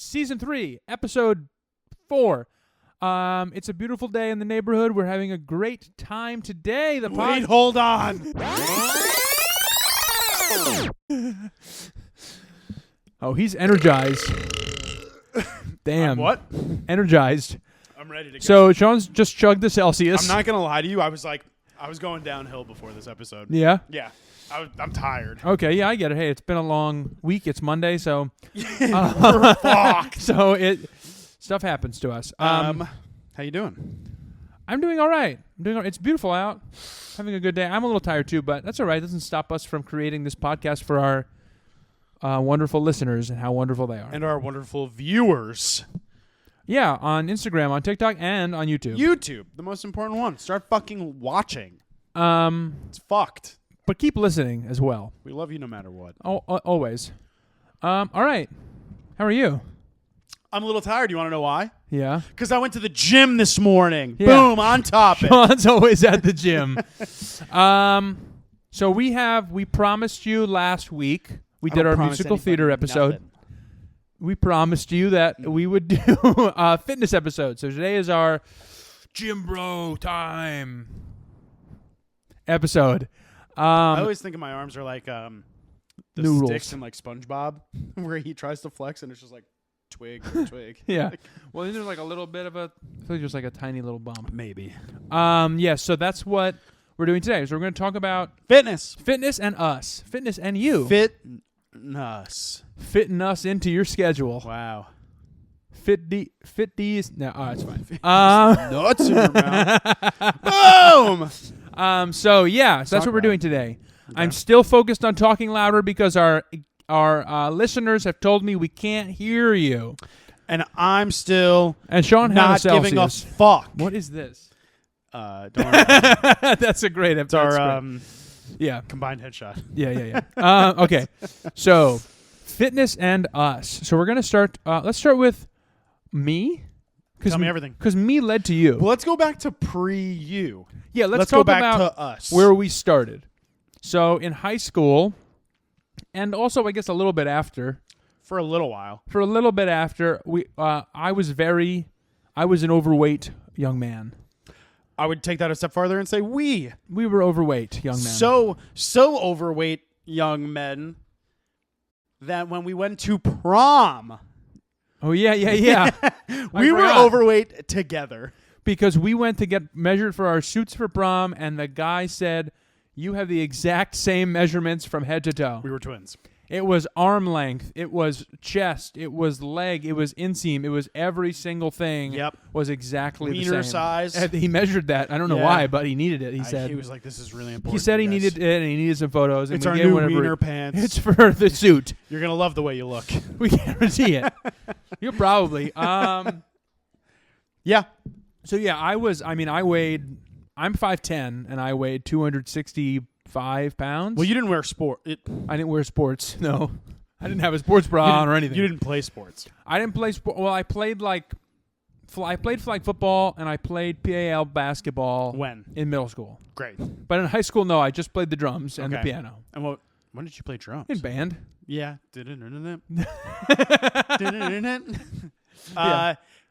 Season 3, Episode 4. It's a beautiful day in the neighborhood. We're having a great time today. Wait, hold on. Oh, he's energized. Damn. What? Energized. I'm ready to go. So Sean's just chugged the Celsius. I'm not going to lie to you. I was going downhill before this episode. Yeah? Yeah. I'm tired. Okay, yeah, I get it. Hey, it's been a long week. It's Monday, so We're fucked. so stuff happens to us. How you doing? I'm doing all right. It's beautiful out. Having a good day. I'm a little tired too, but that's all right. It doesn't stop us from creating this podcast for our wonderful listeners and how wonderful they are. And our wonderful viewers. Yeah, on Instagram, on TikTok, and on YouTube. YouTube, the most important one. Start fucking watching. It's fucked. But keep listening as well. We love you no matter what. Always. All right. How are you? I'm a little tired. You want to know why? Yeah. Because I went to the gym this morning. Yeah. Boom, on topic. Sean's always at the gym. So we promised you last week. We did our musical theater episode. Nothing. We promised you that we would do a fitness episode. So today is our Gym Bro time episode. I always think of my arms are like the Noodles. sticks in like SpongeBob, where he tries to flex and it's just like twig, twig. Yeah. Well, isn't there like a little bit of I feel like there's like a tiny little bump. Maybe. Yeah. So that's what we're doing today. So we're going to talk about Fitness and us, fitness and you, Fitness. fitting us into your schedule. Wow. Fit these. No, it's fine. Nuts in your mouth. Boom. So that's what we're doing today. Okay. I'm still focused on talking louder because our listeners have told me we can't hear you. And I'm still and Sean not giving a fuck. What is this? Don't worry. That's a great episode. It's our combined headshot. Yeah. Okay. So fitness and us. So we're gonna start. Let's start with me. Tell me everything. Because me led to you. Well, let's go back to pre-you. Yeah, let's go talk back about to us. where we started. So in high school, and also I guess a little bit after. For a little while. For a little bit after, I was an overweight young man. I would take that a step farther and say we were overweight young men. So overweight young men that when we went to prom. Oh, yeah. We were overweight together. Because we went to get measured for our suits for prom, and the guy said, you have the exact same measurements from head to toe. We were twins. It was arm length. It was chest. It was leg. It was inseam. It was every single thing. Yep. Was exactly the same. Wiener size. And he measured that. I don't know why, but he needed it. He said. He was like, this is really important. He said he needed it, and he needed some photos. It's and our we gave new wiener pants. It's for the suit. You're going to love the way you look. We guarantee it. You probably. Yeah. So, I weighed, I'm 5'10", and I weighed 265 pounds. Well, you didn't wear I didn't wear sports, no. I didn't have a sports bra on or anything. You didn't play sports. I didn't play sport. Well, I played flag football, and I played PAL basketball. When? In middle school. Great. But in high school, no, I just played the drums and the piano. And when did you play drums? In band. Yeah.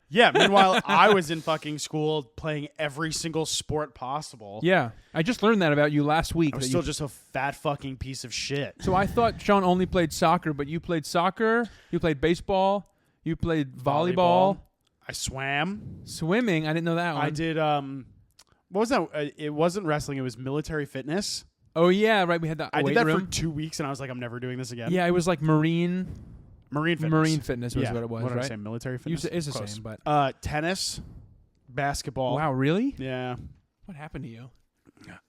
Yeah, meanwhile, I was in fucking school playing every single sport possible. Yeah. I just learned that about you last week. I was still just a fat fucking piece of shit. So I thought Sean only played soccer, but you played soccer, you played baseball, you played volleyball. I swam. Swimming, I didn't know that one. I did, what was that? It wasn't wrestling, it was military fitness. Oh, yeah, right, we had that I weight did that room. for 2 weeks, and I was like, I'm never doing this again. Yeah, it was like Marine fitness. Marine fitness was what it was, what right? Did I say? Military fitness? It's the Close. same, but... tennis, basketball. Wow, really? Yeah. What happened to you?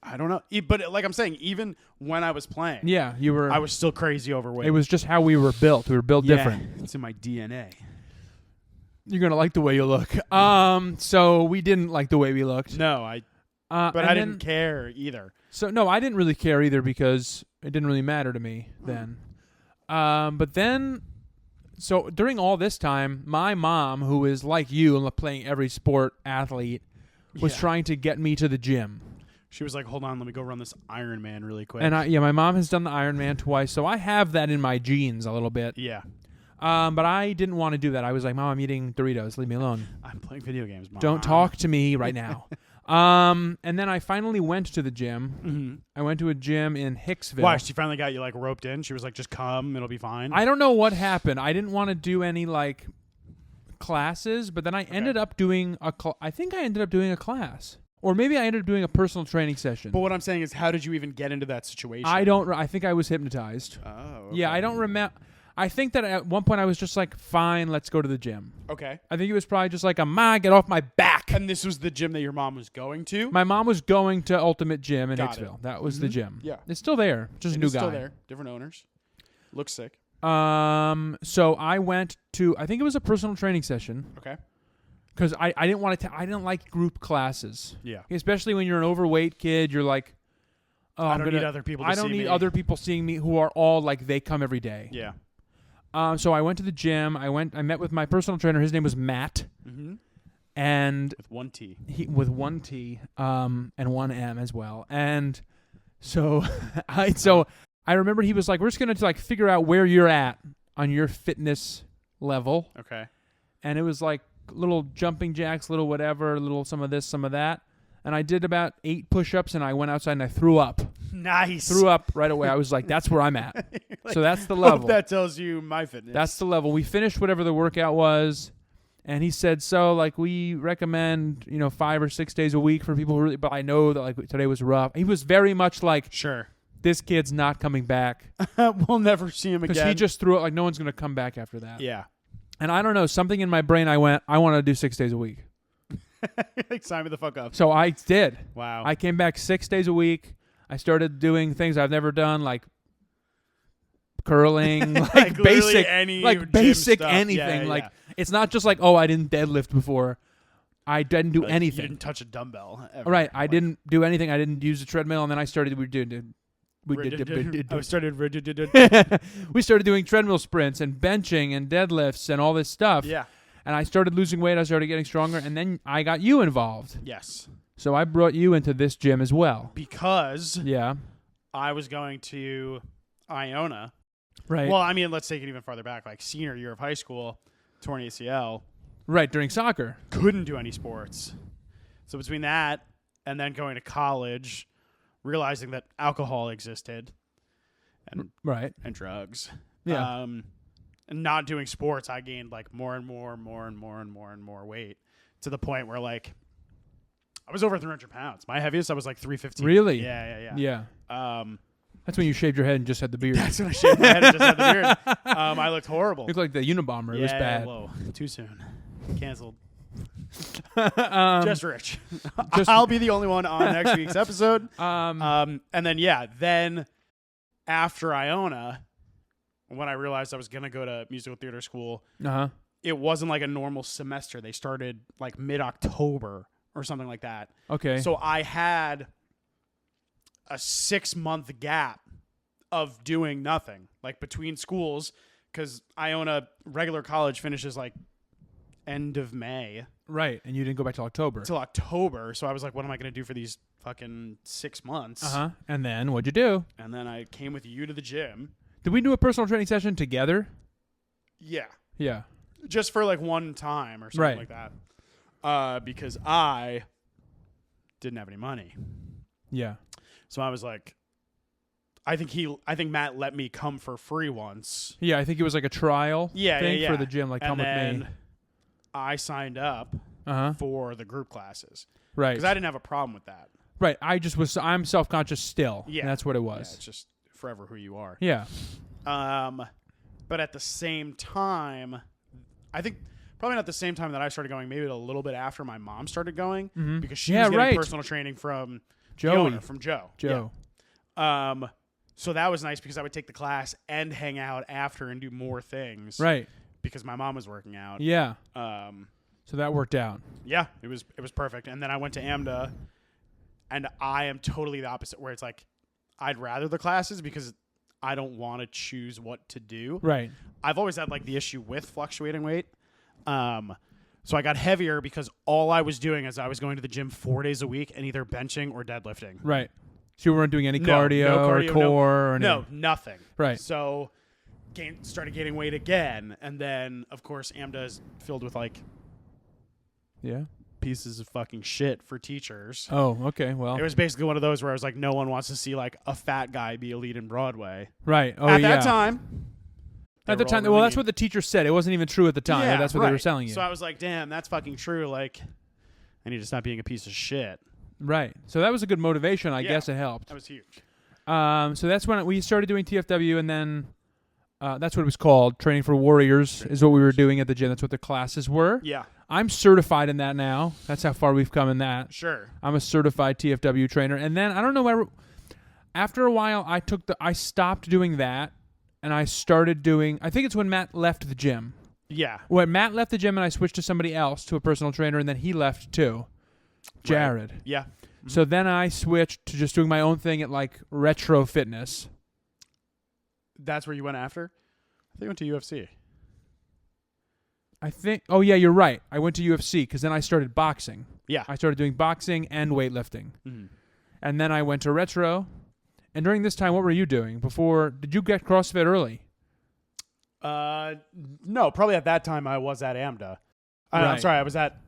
I don't know. But like I'm saying, even when I was playing, yeah, you were. I was still crazy overweight. It was just how we were built. We were built different. It's in my DNA. You're gonna like the way you look. So we didn't like the way we looked. No, but I didn't care either. So no, I didn't really care either because it didn't really matter to me then. But then, so during all this time, my mom, who is like you, playing every sport athlete, was trying to get me to the gym. She was like, hold on, let me go run this Ironman really quick. And my mom has done the Ironman twice, so I have that in my genes a little bit. Yeah. But I didn't want to do that. I was like, Mom, I'm eating Doritos. Leave me alone. I'm playing video games, Mom. Don't talk to me right now. And then I finally went to the gym. Mm-hmm. I went to a gym in Hicksville. Why? She finally got you like roped in. She was like, "Just come, it'll be fine." I don't know what happened. I didn't want to do any like classes, but then I ended up doing I think I ended up doing a class, or maybe I ended up doing a personal training session. But what I'm saying is, how did you even get into that situation? I think I was hypnotized. Oh. Okay. Yeah, I don't remember. I think that at one point I was just like, fine, let's go to the gym. Okay. I think it was probably just like, Ma, get off my back. And this was the gym that your mom was going to? My mom was going to Ultimate Gym in Got Hicksville. it. That was the gym. Yeah. It's still there. Just a new guy. Still there. Different owners. Looks sick. So I went to, I think it was a personal training session. Okay. Because I didn't want to, I didn't like group classes. Yeah. Especially when you're an overweight kid, you're like, oh, I don't need other people to see me. I don't need other people seeing me who are all like, they come every day. Yeah. So I went to the gym. I met with my personal trainer. His name was Matt. Mm-hmm. And with one T. With one T, and one M as well. And so I remember he was like, we're just going to like figure out where you're at on your fitness level. Okay. And it was like little jumping jacks, little whatever, little some of this, some of that. And I did about 8 push-ups, and I went outside and I threw up. Nice. Threw up right away. I was like, that's where I'm at. Like, so that's the level. Hope that tells you my fitness. That's the level. We finished whatever the workout was. And he said, so, like, we recommend, 5 or 6 days a week for people who really, but I know that, like, today was rough. He was very much like, sure, this kid's not coming back. We'll never see him again. Because he just threw it like no one's going to come back after that. Yeah. And I don't know, something in my brain, I want to do 6 days a week. Like, sign me the fuck up. So I did. Wow. I came back 6 days a week. I started doing things I've never done, like curling, like basic anything. Yeah. It's not just like, oh, I didn't deadlift before. I didn't do anything. You didn't touch a dumbbell ever. Right. I didn't do anything. I didn't use the treadmill, and then I started. We started doing treadmill sprints and benching and deadlifts and all this stuff. Yeah. And I started losing weight. I started getting stronger, and then I got you involved. Yes. So I brought you into this gym as well. Because yeah, I was going to Iona. Right. Well, I mean, let's take it even farther back. Like senior year of high school, torn ACL. Right, during soccer. Couldn't do any sports. So between that and then going to college, realizing that alcohol existed and drugs. Yeah. And not doing sports, I gained like more and more weight to the point where like I was over 300 pounds. My heaviest, I was like 315. Really? Yeah. That's when you shaved your head and just had the beard. That's when I shaved my head and just had the beard. I looked horrible. You looked like the Unabomber. It was bad. Whoa, too soon. Canceled. Just rich. I'll be the only one on next week's episode. And then after Iona, when I realized I was going to go to musical theater school, it wasn't like a normal semester. They started like mid-October or something like that. Okay. So I had a 6-month gap of doing nothing, like between schools, because Iona regular college finishes like end of May. Right, and you didn't go back till October. Till October, so I was like, what am I going to do for these fucking 6 months? And then what'd you do? And then I came with you to the gym. Did we do a personal training session together? Yeah. Yeah. Just for like one time or something like that. Because I didn't have any money. Yeah. So I was like, I think Matt let me come for free once. Yeah, I think it was like a trial thing for the gym, like come with me. I signed up for the group classes. Right. Because I didn't have a problem with that. Right. I'm self-conscious still. Yeah. And that's what it was. Yeah, it's just forever who you are. Yeah. But at the same time, I think probably not the same time that I started going, maybe a little bit after my mom started going, because she was getting personal training from Joey. From Joe. Yeah. So that was nice because I would take the class and hang out after and do more things. Right. Because my mom was working out. Yeah. So that worked out. Yeah, it was perfect. And then I went to AMDA, and I am totally the opposite, where it's like I'd rather the classes because I don't want to choose what to do. Right. I've always had like the issue with fluctuating weight. So I got heavier because all I was doing is I was going to the gym 4 days a week and either benching or deadlifting. Right. So you weren't doing any cardio or core or anything? No, nothing. Right. So started gaining weight again. And then, of course, AMDA is filled with like pieces of fucking shit for teachers. Oh, okay. Well, it was basically one of those where I was like, no one wants to see like a fat guy be a lead in Broadway. Right. Oh, At that time. At the time, well, that's what the teacher said. It wasn't even true at the time. Yeah, that's what they were selling you. So I was like, damn, that's fucking true. Like, I need to stop being a piece of shit. Right. So that was a good motivation. I guess it helped. That was huge. So that's when we started doing TFW, and then that's what it was called. Training for Warriors is what we were doing at the gym. That's what the classes were. Yeah. I'm certified in that now. That's how far we've come in that. Sure. I'm a certified TFW trainer. And then, I don't know, after a while, I stopped doing that, and I started doing, I think it's when Matt left the gym. Yeah. When Matt left the gym and I switched to somebody else, to a personal trainer, and then he left too. Jared. Right. Yeah. Mm-hmm. So then I switched to just doing my own thing at like Retro Fitness. That's where you went after? I think you went to UFC. I think, oh yeah, you're right. I went to UFC because then I started boxing. Yeah. I started doing boxing and weightlifting. Mm-hmm. And then I went to Retro. And during this time, what were you doing? Did you get CrossFit early? No, probably at that time I was at AMDA. I'm sorry, I was at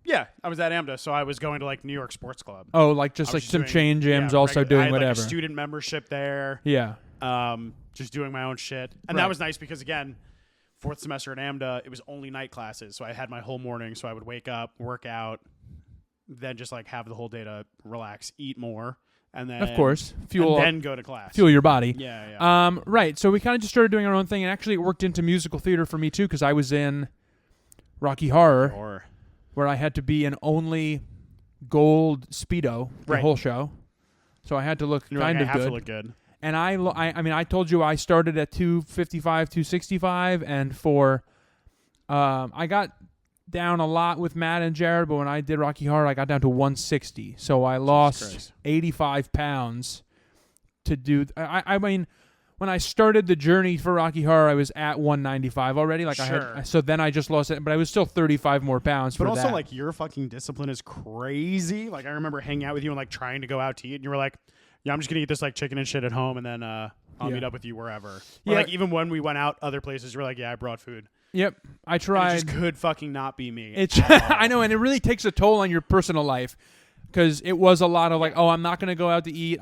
AMDA, so I was going to like New York Sports Club. Oh, like just like some chain gyms, also doing I had, whatever. Like, a student membership there. Yeah. Just doing my own shit. And that was nice because, again, fourth semester at AMDA, it was only night classes. So I had my whole morning, so I would wake up, work out, then just like have the whole day to relax, eat more. And then, of course, then go to class. Fuel your body. Yeah. Right. So we kind of just started doing our own thing, and actually it worked into musical theater for me too, because I was in Rocky Horror, where I had to be in only gold Speedo the whole show. So I had to look kind of good. To look good. And I mean, I told you I started at 255, 265, and I got down a lot with Matt and Jared, but when I did Rocky Horror, I got down to 160. So I lost 85 pounds to do. I mean, when I started the journey for Rocky Horror, I was at 195 already. Like so then I just lost it, but I was still 35 more pounds. But also, like, your fucking discipline is crazy. Like, I remember hanging out with you and like trying to go out to eat, and you were like, "Yeah, I'm just gonna eat this like chicken and shit at home, and then I'll meet up with you wherever." Or like even when we went out other places, you were like, "Yeah, I brought food." Yep, I tried. And it just could fucking not be me. I know, and it really takes a toll on your personal life, because it was a lot of like, oh, I'm not gonna go out to eat.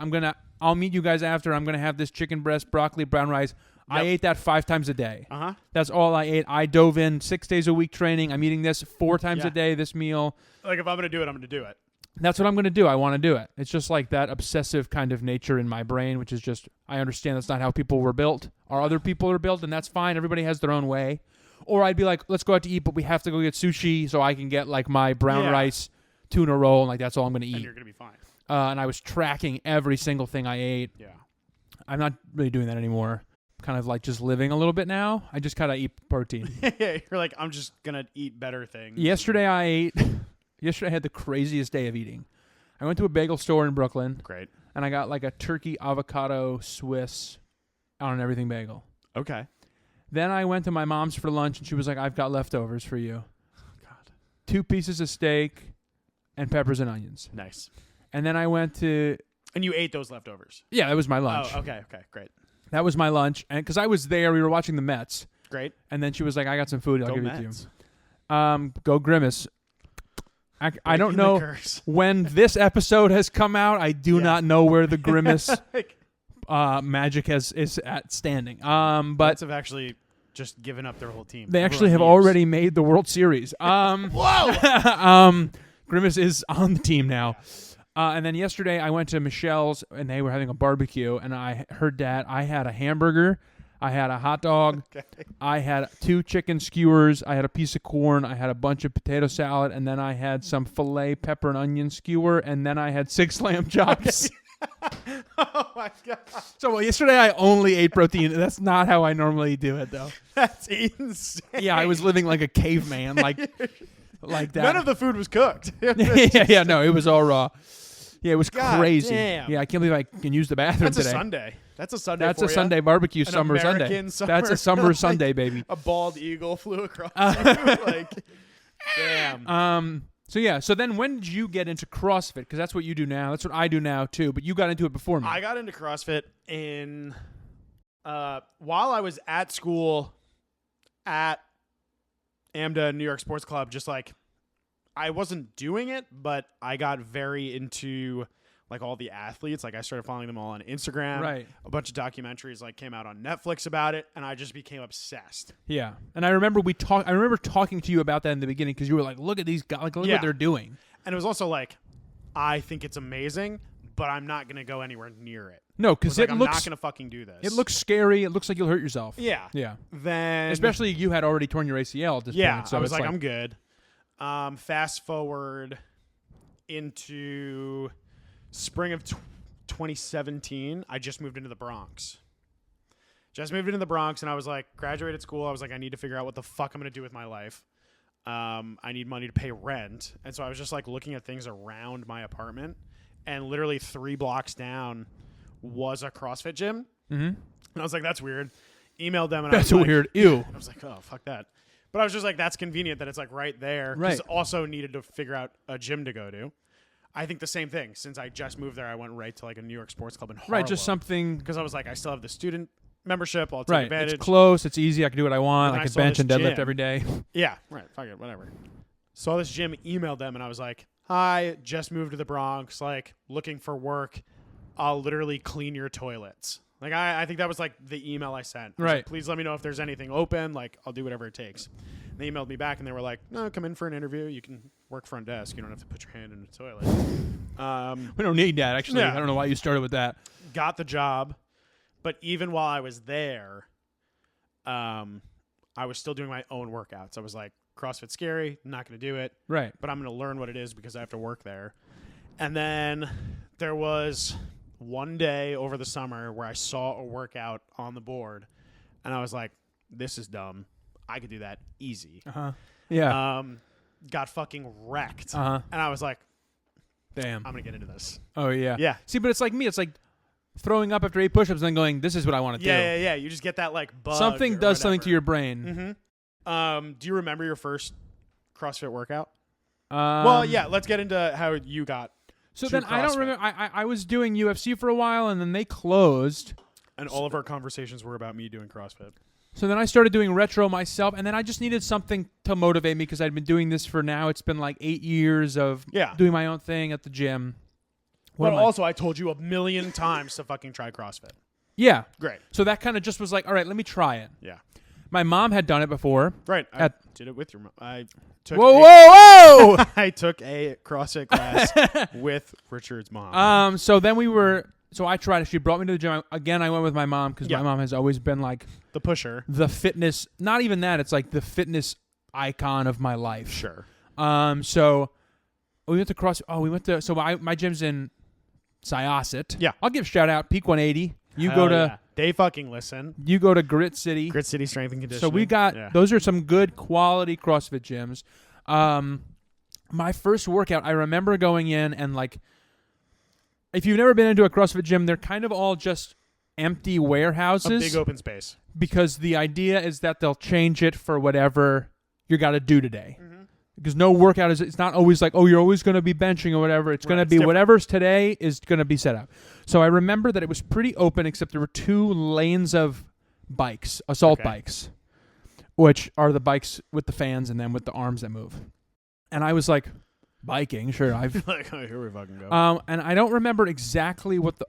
I'll meet you guys after. I'm gonna have this chicken breast, broccoli, brown rice. Yep. I ate that 5 times a day. That's all I ate. I dove in 6 days a week training. I'm eating this 4 times a day. This meal. Like, if I'm gonna do it, I'm gonna do it. That's what I'm going to do. I want to do it. It's just like that obsessive kind of nature in my brain, which is just, I understand that's not how people were built, or other people are built, and that's fine. Everybody has their own way. Or I'd be like, let's go out to eat, but we have to go get sushi so I can get like my brown rice, tuna roll, and like that's all I'm going to eat. And you're going to be fine. And I was tracking every single thing I ate. Yeah. I'm not really doing that anymore. Kind of like just living a little bit now. I just kind of eat protein. You're like, I'm just going to eat better things. Yesterday I had the craziest day of eating. I went to a bagel store in Brooklyn. Great. And I got like a turkey avocado Swiss on an everything bagel. Okay. Then I went to my mom's for lunch, and she was like, I've got leftovers for you. God. 2 pieces of steak and peppers and onions. Nice. And then I went to... And you ate those leftovers? Yeah, that was my lunch. Oh, okay, great. That was my lunch. And because I was there, we were watching the Mets. Great. And then she was like, I got some food. I'll give it to you. Go Grimace. I don't know when this episode has come out. I do not know where the Grimace magic is at standing. But Mets have actually just given up their whole team. They actually have already made the World Series. Whoa! Grimace is on the team now. And then yesterday I went to Michelle's, and they were having a barbecue, and I heard that I had a hamburger, I had a hot dog, I had 2 chicken skewers, I had a piece of corn, I had a bunch of potato salad, and then I had some filet pepper and onion skewer, and then I had 6 lamb chops. Oh my god! So yesterday I only ate protein. That's not how I normally do it, though. That's insane. Yeah, I was living like a caveman, like that. None of the food was cooked. No, it was all raw. Yeah, it was crazy. Damn. Yeah, I can't believe I can use the bathroom today. That's a Sunday. That's a Sunday barbecue summer Sunday. That's a summer Sunday, baby. A bald eagle flew across. Like, damn. So then when did you get into CrossFit? Because that's what you do now. That's what I do now too. But you got into it before me. I got into CrossFit while I was at school at AMDA New York Sports Club, just like I wasn't doing it, but I got very into like all the athletes. Like I started following them all on Instagram. Right. A bunch of documentaries like came out on Netflix about it, and I just became obsessed. Yeah. And I remember I remember talking to you about that in the beginning because you were like, look at these guys, like, look what they're doing. And it was also like, I think it's amazing, but I'm not going to go anywhere near it. No, because I'm not going to fucking do this. It looks scary. It looks like you'll hurt yourself. Yeah. Yeah. Then, especially you had already torn your ACL at this point. So I was like, I'm good. Fast forward into spring of 2017. I just moved into the Bronx. And I was like, graduated school. I was like, I need to figure out what the fuck I'm going to do with my life. I need money to pay rent. And so I was just like looking at things around my apartment, and literally 3 blocks down was a CrossFit gym. Mm-hmm. And I was like, that's weird. Emailed them. And that's I was weird. Like, ew. I was like, oh, fuck that. But I was just like, that's convenient that it's like right there. Right. Because also needed to figure out a gym to go to. I think the same thing. Since I just moved there, I went right to like a New York Sports Club in Harlem. Right, just something. Because I was like, I still have the student membership. I'll take right. advantage. It's close. It's easy. I can do what I want. I can bench and deadlift gym. every day. Yeah, right. Fuck it. Whatever. Saw this gym, emailed them, and I was like, hi, just moved to the Bronx, like looking for work. I'll literally clean your toilets. Like I think that was like the email I sent. Right. Like, please let me know if there's anything open. Like I'll do whatever it takes. And they emailed me back and they were like, no, come in for an interview. You can work front desk. You don't have to put your hand in the toilet. We don't need that, actually. Yeah. I don't know why you started with that. Got the job. But even while I was there, I was still doing my own workouts. I was like, CrossFit's scary. I'm not going to do it. Right. But I'm going to learn what it is because I have to work there. And then there was one day over the summer where I saw a workout on the board, and I was like, this is dumb. I could do that easy. Uh-huh. Yeah. Got fucking wrecked. Uh-huh. And I was like, damn. I'm going to get into this. Oh, yeah. Yeah. See, but it's like me. It's like throwing up after 8 push-ups and then going, this is what I want to do. Yeah. You just get that like bug. Something does something to your brain. Mm-hmm. Do you remember your first CrossFit workout? Well, yeah. Let's get into how you got. So then I don't remember. I was doing UFC for a while, and then they closed. And all of our conversations were about me doing CrossFit. So then I started doing retro myself, and then I just needed something to motivate me because I'd been doing this for now. It's been like 8 years of doing my own thing at the gym. But also, I told you a million times to fucking try CrossFit. Yeah. Great. So that kind of just was like, all right, let me try it. Yeah. My mom had done it before. Right. I did it with your mom. I took whoa! I took a CrossFit class with Richard's mom. So then so I tried it. She brought me to the gym. Again, I went with my mom because my mom has always been like the pusher. The fitness, not even that. It's like the fitness icon of my life. Sure. So we went to my gym's in Syosset. Yeah. I'll give a shout out. Peak 180. They fucking listen. You go to Grit City. Grit City Strength and Conditioning. So we got those are some good quality CrossFit gyms. My first workout, I remember going in and like, if you've never been into a CrossFit gym, they're kind of all just empty warehouses. A big open space. Because the idea is that they'll change it for whatever you got to do today. Mm-hmm. Because no workout it's not always like, oh, you're always going to be benching or whatever. It's going to be whatever's today is going to be set up. So I remember that it was pretty open, except there were 2 lanes of bikes, assault bikes, which are the bikes with the fans and then with the arms that move. And I was like, biking, sure. I've like, oh, here we fucking go. And I don't remember exactly what the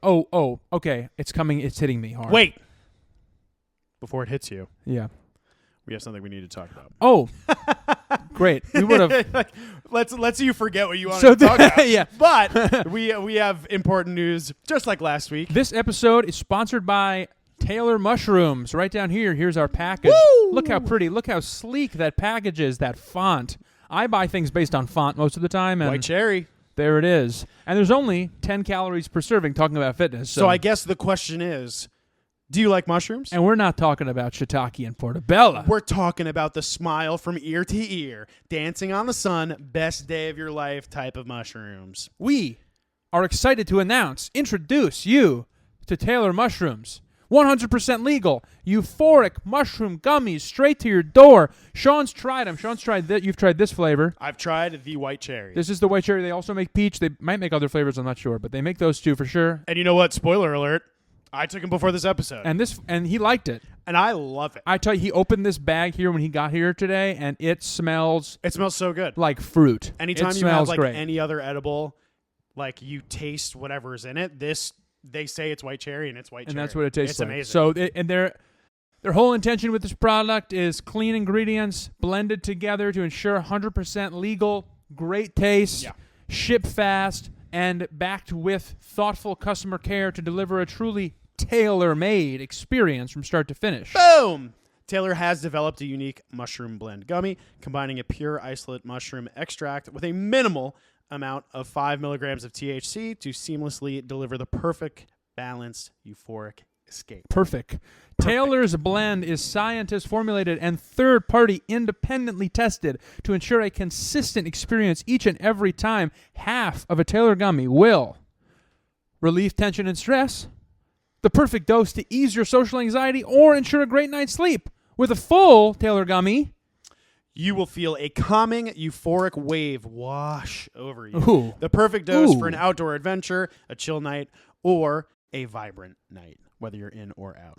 okay, it's coming. It's hitting me hard. Wait, before it hits you, yeah, we have something we need to talk about. Oh, great. We would have. Let's you forget what you wanted to talk about. Yeah, but we have important news, just like last week. This episode is sponsored by Taylor Mushrooms. Right down here. Here's our package. Woo! Look how pretty. Look how sleek that package is. That font. I buy things based on font most of the time. And white cherry. There it is. And there's only 10 calories per serving, talking about fitness. So I guess the question is, do you like mushrooms? And we're not talking about shiitake and portobello. We're talking about the smile from ear to ear, dancing on the sun, best day of your life type of mushrooms. We are excited to introduce you to Taylor Mushrooms. 100% legal, euphoric mushroom gummies straight to your door. Sean's tried them. Sean's tried that. You've tried this flavor. I've tried the white cherry. This is the white cherry. They also make peach. They might make other flavors. I'm not sure, but they make those 2 for sure. And you know what? Spoiler alert. I took him before this episode. And he liked it. And I love it. I tell you, he opened this bag here when he got here today, and it smells so good. like fruit. Anytime you have like any other edible, like you taste whatever's in it, they say it's white cherry and it's white cherry. And that's what it tastes like. It's So amazing. their whole intention with this product is clean ingredients blended together to ensure 100% legal, great taste, ship fast, and backed with thoughtful customer care to deliver a truly tailor-made experience from start to finish. Boom! Taylor has developed a unique mushroom blend gummy, combining a pure isolate mushroom extract with a minimal amount of 5 milligrams of THC to seamlessly deliver the perfect, balanced, euphoric escape. Perfect. Taylor's blend is scientist formulated and third-party independently tested to ensure a consistent experience each and every time. Half of a Taylor gummy will relieve tension and stress, the perfect dose to ease your social anxiety, or ensure a great night's sleep. With a full Taylor gummy, you will feel a calming, euphoric wave wash over you. Ooh. The perfect dose for an outdoor adventure, a chill night, or a vibrant night, whether you're in or out.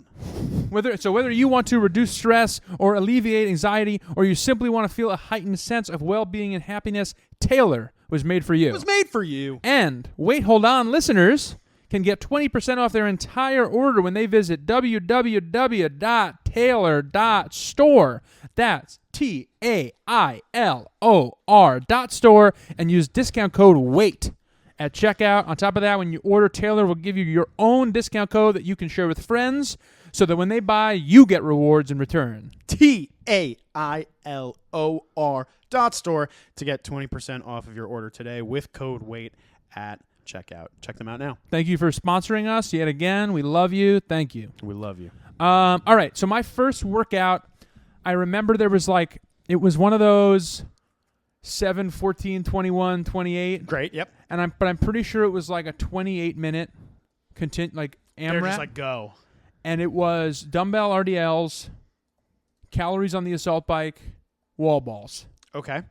Whether you want to reduce stress or alleviate anxiety, or you simply want to feel a heightened sense of well-being and happiness, Taylor was made for you. It was made for you. And Wait Hold On listeners can get 20% off their entire order when they visit www.taylor.store. That's TAILOR.store and use discount code WAIT at checkout. On top of that, when you order, Taylor will give you your own discount code that you can share with friends so that when they buy, you get rewards in return. TAILOR.store to get 20% off of your order today with code WAIT at checkout. Check them out now. Thank you for sponsoring us yet again. We love you. Thank you. We love you. All right. So my first workout, I remember there was it was one of those 7, 14, 21, 28. Great. Yep. But I'm pretty sure it was like a 28-minute AMRAP. They're just like go. And it was dumbbell RDLs, calories on the assault bike, wall balls. Okay.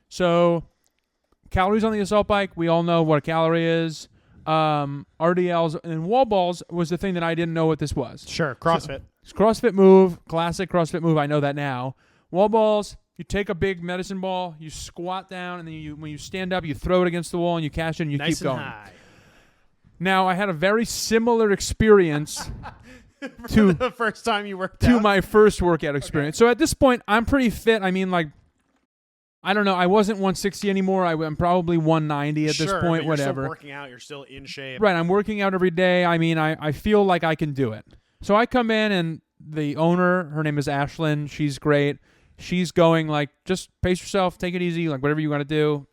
So calories on the assault bike, we all know what a calorie is. RDLs and wall balls was the thing that I didn't know what this was. Sure, CrossFit. So, CrossFit move, classic CrossFit move. I know that now. Wall balls, you take a big medicine ball, you squat down, and then when you stand up, you throw it against the wall, and you catch it, and you keep going. High. Now, I had a very similar experience to the first time you worked out. To my first workout experience. Okay. So at this point, I'm pretty fit. I mean, I don't know. I wasn't 160 anymore. I'm probably 190 at this point, but whatever. You're still working out. You're still in shape. Right. I'm working out every day. I mean, I feel like I can do it. So I come in, and the owner, her name is Ashlyn. She's great. She's going just pace yourself, take it easy, whatever you want to do.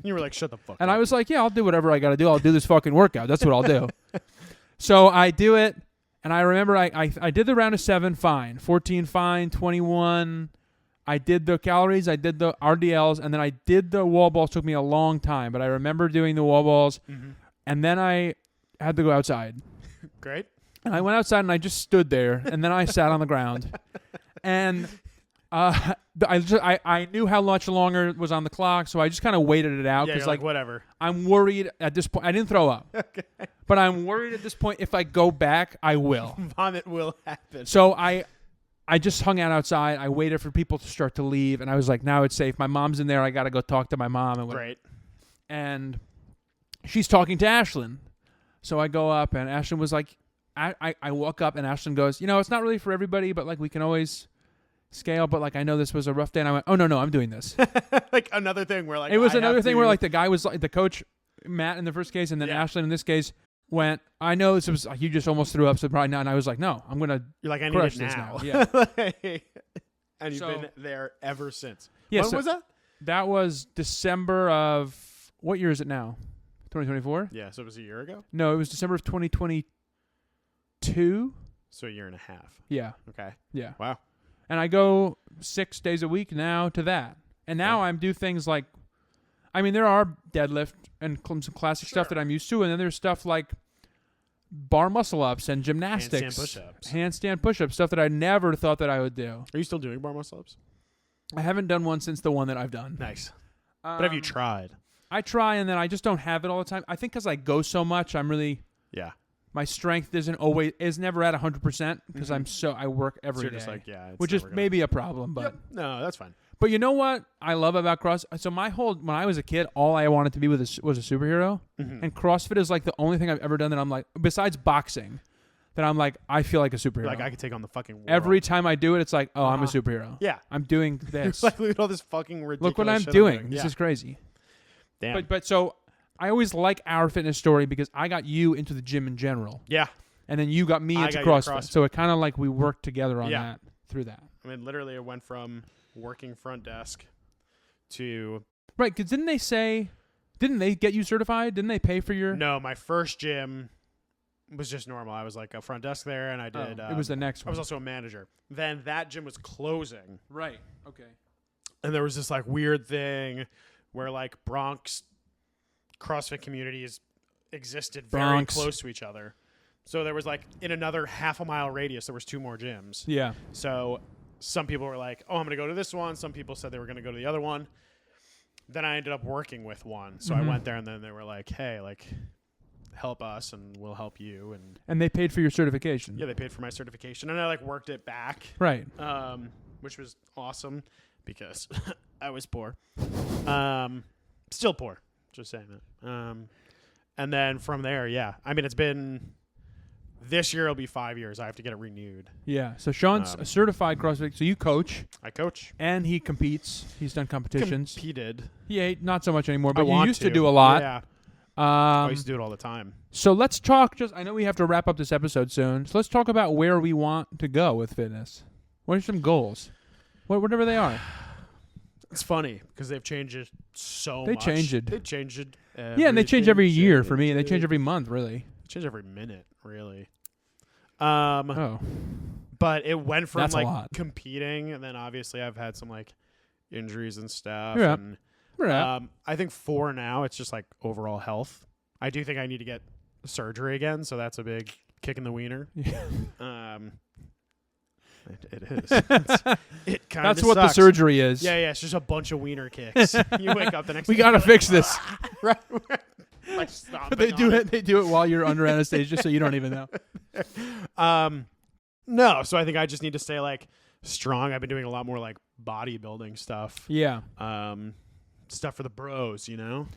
You were like, shut the fuck up. And I was like, yeah, I'll do whatever I got to do. I'll do this fucking workout. That's what I'll do. So I do it, and I remember I did the round of 7, fine. 14, fine. 21, I did the calories, I did the RDLs, and then I did the wall balls. It took me a long time, but I remember doing the wall balls, and then I had to go outside. Great. And I went outside, and I just stood there, and then I sat on the ground. And I knew how much longer was on the clock, so I just kind of waited it out. Yeah, you're whatever. I'm worried at this point. I didn't throw up. Okay. But I'm worried at this point if I go back, I will. Vomit will happen. So I just hung out outside. I waited for people to start to leave, and I was like, now it's safe. My mom's in there. I got to go talk to my mom. And Right. And she's talking to Ashlyn. So I go up, and Ashlyn was like, I walk up, and Ashlyn goes, it's not really for everybody, but we can always scale, but I know this was a rough day, and I went, oh no, I'm doing this. Another thing where it was another thing where the guy was the coach, Matt in the first case, and then Ashlyn in this case went, I know this was you just almost threw up, so probably not. And I was like, no, I'm gonna I need crush it this now. Yeah. And you've been there ever since. Yeah, when was that? That was December of what year is it now? 2024? Yeah, so it was a year ago? No, it was December of 2022. So a year and a half. Yeah. Okay. Yeah. Wow. And I go 6 days a week now to that. And now I do things there are deadlift and some classic stuff that I'm used to. And then there's stuff like bar muscle ups and gymnastics. Handstand push-ups, stuff that I never thought that I would do. Are you still doing bar muscle ups? I haven't done one since the one that I've done. Nice. But have you tried? I try, and then I just don't have it all the time. I think because I go so much, I'm really... Yeah. My strength is never at 100% because I work every day. Just like, yeah, which is maybe a problem, but no, that's fine. But you know what I love about CrossFit? So when I was a kid, all I wanted to be was a superhero, and CrossFit is like the only thing I've ever done that I'm like, besides boxing, that I'm like, I feel like a superhero. Like I could take on the fucking world. Every time I do it, it's like, oh, I'm a superhero. Yeah, I'm doing this. Like, look at all this fucking ridiculous. Look what I'm shit doing. This is crazy. Damn. But so I always like our fitness story because I got you into the gym in general. Yeah. And then you got me into CrossFit. So it kind of like we worked together on that through that. I mean, literally, it went from working front desk to right. Because didn't they get you certified? Didn't they pay for your? No, my first gym was just normal. I was like a front desk there, and I did. It was the next one. I was also a manager. Then that gym was closing. Right. Okay. And there was this like weird thing where like Bronx CrossFit communities existed very close to each other. So there was like in another half a mile radius, there was 2 more gyms. Yeah. So some people were like, oh, I'm going to go to this one. Some people said they were going to go to the other one. Then I ended up working with one. So I went there and then they were like, hey, like help us and we'll help you. And they paid for your certification. Yeah, they paid for my certification. And I like worked it back. Right. Which was awesome because I was poor. Still poor. Just saying that. And then from there, yeah. I mean, it's been... This year it'll be 5 years. I have to get it renewed. Yeah. So Sean's a certified CrossFit. So you coach. I coach. And he competes. He's done competitions. Competed. Yeah, not so much anymore, but you used to do a lot. Yeah. I used to do it all the time. So let's talk. I know we have to wrap up this episode soon. So let's talk about where we want to go with fitness. What are some goals? Whatever they are. It's funny because they've changed it so much. They changed it. They changed it. Yeah, and they change every year for me. They change every month, really. They change every minute, really. But it went from like competing, and then obviously I've had some like injuries and stuff. Yeah. And, I think for now it's just like overall health. I do think I need to get surgery again, so that's a big kick in the wiener. Yeah. It is. It kind of That's what the surgery is. Yeah, it's just a bunch of wiener kicks. You wake up the next day. We got to fix this. Right. Like but they do it. They do it while you're under anesthesia, so you don't even know. No. So I think I just need to stay like strong. I've been doing a lot more like bodybuilding stuff. Yeah. Stuff for the bros, you know.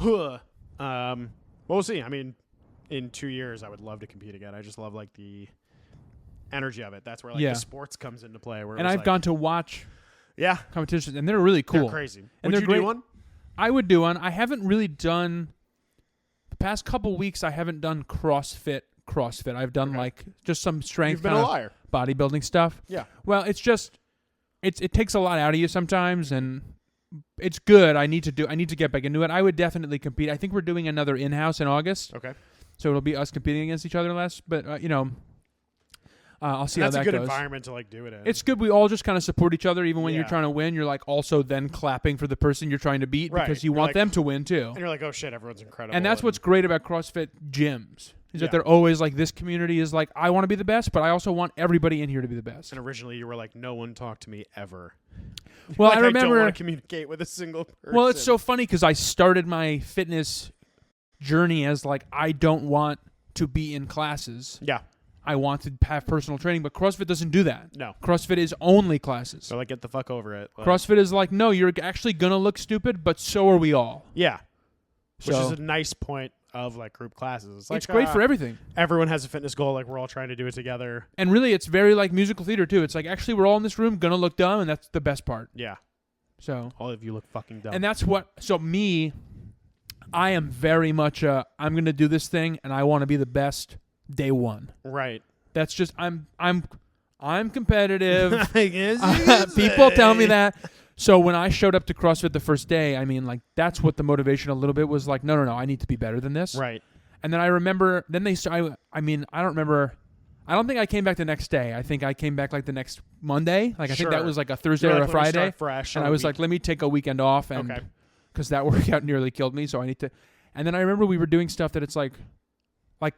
Well, we'll see. I mean, in 2 years, I would love to compete again. I just love like the energy of it. That's where like the sports comes into play. Where and I've gone to watch competitions, and they're really cool. They're crazy. And would you do one? I would do one. I haven't really done the past couple weeks. I haven't done CrossFit. I've done like just some strength. You've been a liar. Bodybuilding stuff. Yeah. Well, it's just it takes a lot out of you sometimes, and it's good. I need to get back into it. I would definitely compete. I think we're doing another in-house in August. Okay. So it'll be us competing against each other less, but I'll see how that goes. That's a good environment to like do it in. It's good. We all just kind of support each other. Even when you're trying to win, you're like also then clapping for the person you're trying to beat because you want them to win too. And you're like, oh shit, everyone's incredible. And that's what's great about CrossFit gyms is that they're always like, this community is like, I want to be the best, but I also want everybody in here to be the best. And originally you were like, no one talked to me ever. Well, like, I remember. I don't want to communicate with a single person. Well, it's so funny because I started my fitness journey as like, I don't want to be in classes. Yeah. I want to have personal training, but CrossFit doesn't do that. No. CrossFit is only classes. So like, get the fuck over it. Like, CrossFit is like, no, you're actually going to look stupid, but so are we all. Yeah. Which is a nice point of like group classes. It's great for everything. Everyone has a fitness goal. Like we're all trying to do it together. And really, it's very like musical theater too. It's like, actually, we're all in this room going to look dumb, and that's the best part. Yeah. So all of you look fucking dumb. And that's what, I am very much I'm going to do this thing, and I want to be the best day one. Right. That's just I'm competitive. I guess people tell me that. So when I showed up to CrossFit the first day, I mean, like that's what the motivation a little bit was like. No, I need to be better than this. Right. And then I remember. Then I don't remember. I don't think I came back the next day. I think I came back like the next Monday. Like I think that was like a Thursday or a Friday. Fresh and I was like, let me take a weekend off, and because that workout nearly killed me, so I need to. And then I remember we were doing stuff that it's like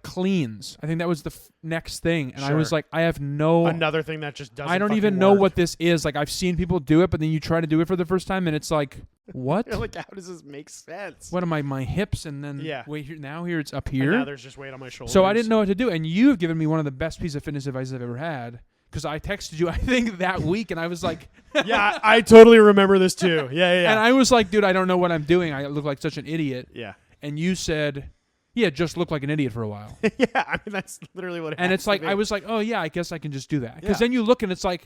cleans. I think that was the next thing. And I was like, I have another thing that just doesn't I don't even know what this is. Like I've seen people do it, but then you try to do it for the first time and it's like what? You're like, how does this make sense? What am I? My hips, and then wait here. Now here it's up here. And now there's just weight on my shoulders. So I didn't know what to do, and you've given me one of the best piece of fitness advice I've ever had. Because I texted you, I think, that week, and I was like... yeah, I totally remember this too. Yeah. And I was like, dude, I don't know what I'm doing. I look like such an idiot. Yeah. And you said, yeah, just look like an idiot for a while. yeah, I mean, that's literally what it And it's like, I was like, oh, yeah, I guess I can just do that. Because then you look, and it's like,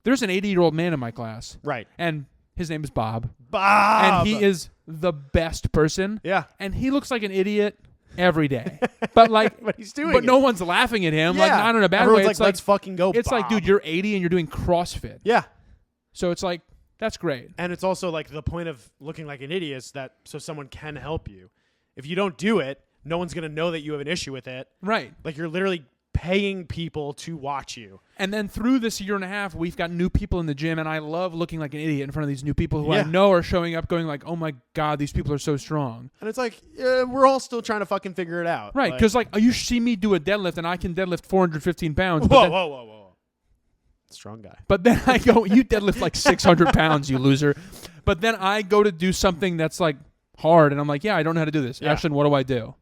there's an 80-year-old man in my class. Right. And his name is Bob. Bob! And he is the best person. Yeah. And he looks like an idiot every day. But like, but he's doing but it. no one's laughing at him. Yeah. Like, not in a bad Everyone's way. It's like, let's fucking go, It's Bob. like, dude, you're 80 and you're doing CrossFit. Yeah. So it's like, that's great. And it's also like the point of looking like an idiot is that so someone can help you. If you don't do it, no one's going to know that you have an issue with it. Right. Like you're literally paying people to watch you. And then through this year and a half, we've got new people in the gym, and I love looking like an idiot in front of these new people who I know are showing up going like, oh my God, these people are so strong. And it's like, we're all still trying to fucking figure it out. Right, because like you see me do a deadlift, and I can deadlift 415 pounds. Whoa. Strong guy. But then I go, you deadlift like 600 pounds, you loser. But then I go to do something that's like hard, and I'm like, yeah, I don't know how to do this. Yeah. Ashton, what do I do?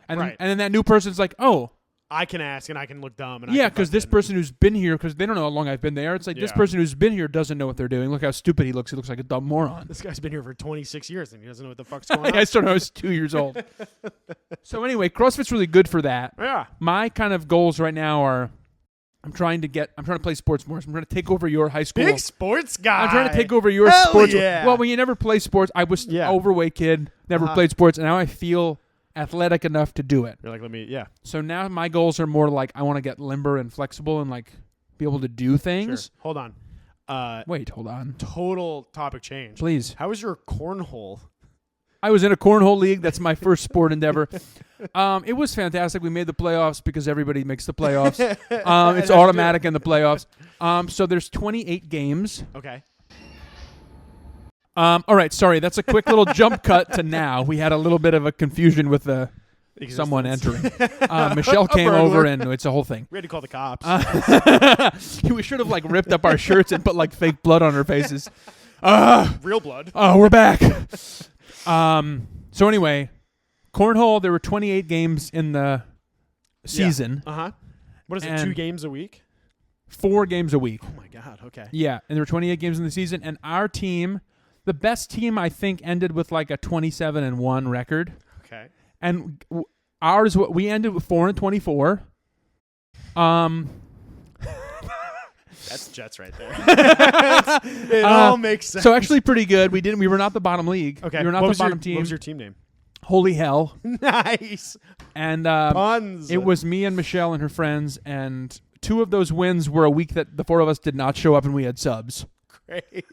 And, right. And then that new person's like, oh. I can ask, and I can look dumb. And yeah, because this person who's been here, because they don't know how long I've been there, it's like this person who's been here doesn't know what they're doing. Look how stupid he looks. He looks like a dumb moron. This guy's been here for 26 years, and he doesn't know what the fuck's going on. I started when I was 2 years old. So anyway, CrossFit's really good for that. Yeah. My kind of goals right now are I'm trying to play sports more. So I'm trying to take over your high school. Big sports guy. I'm trying to take over your Hell sports. Yeah. Well, when you never play sports, I was an overweight kid, never played sports, and now I feel athletic enough to do it. You're like, So now my goals are more like I want to get limber and flexible and like be able to do things. Sure. Hold on. Wait, hold on. Total topic change. Please. How was your cornhole? I was in a cornhole league. That's my first sport endeavor. It was fantastic. We made the playoffs because everybody makes the playoffs. It's automatic in the playoffs. So there's 28 games. Okay. All right. Sorry. That's a quick little jump cut to now. We had a little bit of a confusion with someone entering. Michelle came over and it's a whole thing. We had to call the cops. We should have like ripped up our shirts and put like fake blood on our faces. Real blood. Oh, we're back. So anyway, cornhole, there were 28 games in the season. Uh-huh. What is it, 2 games a week? 4 games a week. Oh, my God. Okay. Yeah, and there were 28 games in the season, and our team, the best team, I think, ended with like a 27-1 record. Okay. And ours, we ended with 4-24. That's Jets right there. It all makes sense. So actually pretty good. We were not the bottom league. Okay. We were not the bottom team. What was your team name? Holy Hell. Nice. And Puns. It was me and Michelle and her friends, and 2 of those wins were a week that the 4 of us did not show up and we had subs. Great.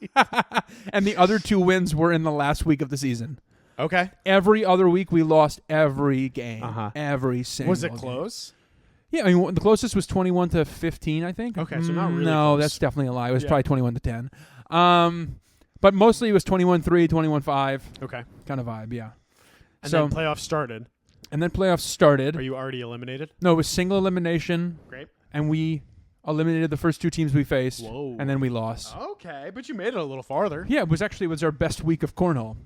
And the other 2 wins were in the last week of the season. Okay. Every other week we lost every game. Uh-huh. Every single Was it game. close? Yeah, I mean the closest was 21-15, I think. Okay, so not really No, close. that's definitely a lie. It was probably 21-10. But mostly it was 21-3, 21-5. Okay. Kind of vibe, yeah. And then playoffs started. And then playoffs started. Are you already eliminated? No, it was single elimination. Great. And we eliminated the first 2 teams we faced. Whoa. And then we lost. Okay, but you made it a little farther. Yeah, it was our best week of cornhole.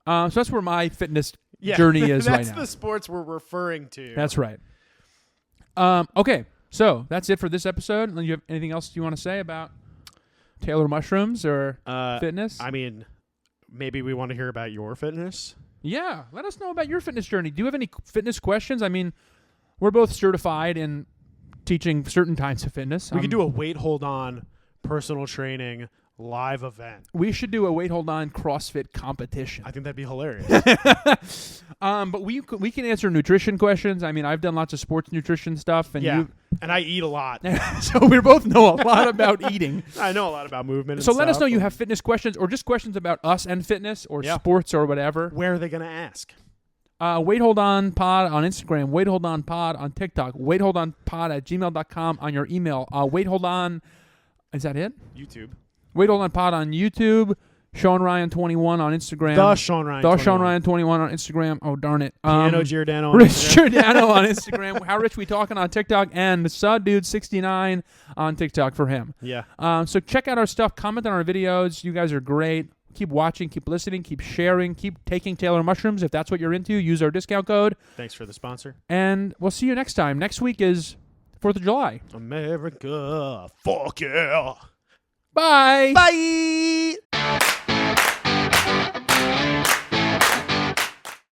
So that's where my fitness journey is right now. That's the sports we're referring to. That's right. Okay, so that's it for this episode. Do you have anything else you want to say about Taylor mushrooms or fitness? I mean, maybe we want to hear about your fitness. Yeah, let us know about your fitness journey. Do you have any fitness questions? I mean, we're both certified in teaching certain types of fitness. We could do a weight hold on personal training live event. We should do a weight hold on CrossFit competition. I think that'd be hilarious. But we can answer nutrition questions. I mean, I've done lots of sports nutrition stuff, and and I eat a lot. So we both know a lot about eating. I know a lot about movement. And so let us stuff. know you have fitness questions or just questions about us and fitness or sports or whatever. Where are they going to ask? Wait Hold On Pod on Instagram. Wait Hold On Pod on TikTok. waitholdonpod@gmail.com on your email. Wait Hold On. Is that it? YouTube. Wait Hold On Pod on YouTube. Sean Ryan 21 on Instagram. The Sean Ryan. The Sean Ryan 21 on Instagram. Oh darn it. Piano Giordano on Rich Instagram. Giordano on Instagram. How Rich We Talking on TikTok, and Dude69 on TikTok for him. Yeah. So check out our stuff. Comment on our videos. You guys are great. Keep watching, keep listening, keep sharing, keep taking Taylor mushrooms if that's what you're into. Use our discount code. Thanks for the sponsor. And we'll see you next time. Next week is 4th of July. America. Fuck yeah. Bye. Bye.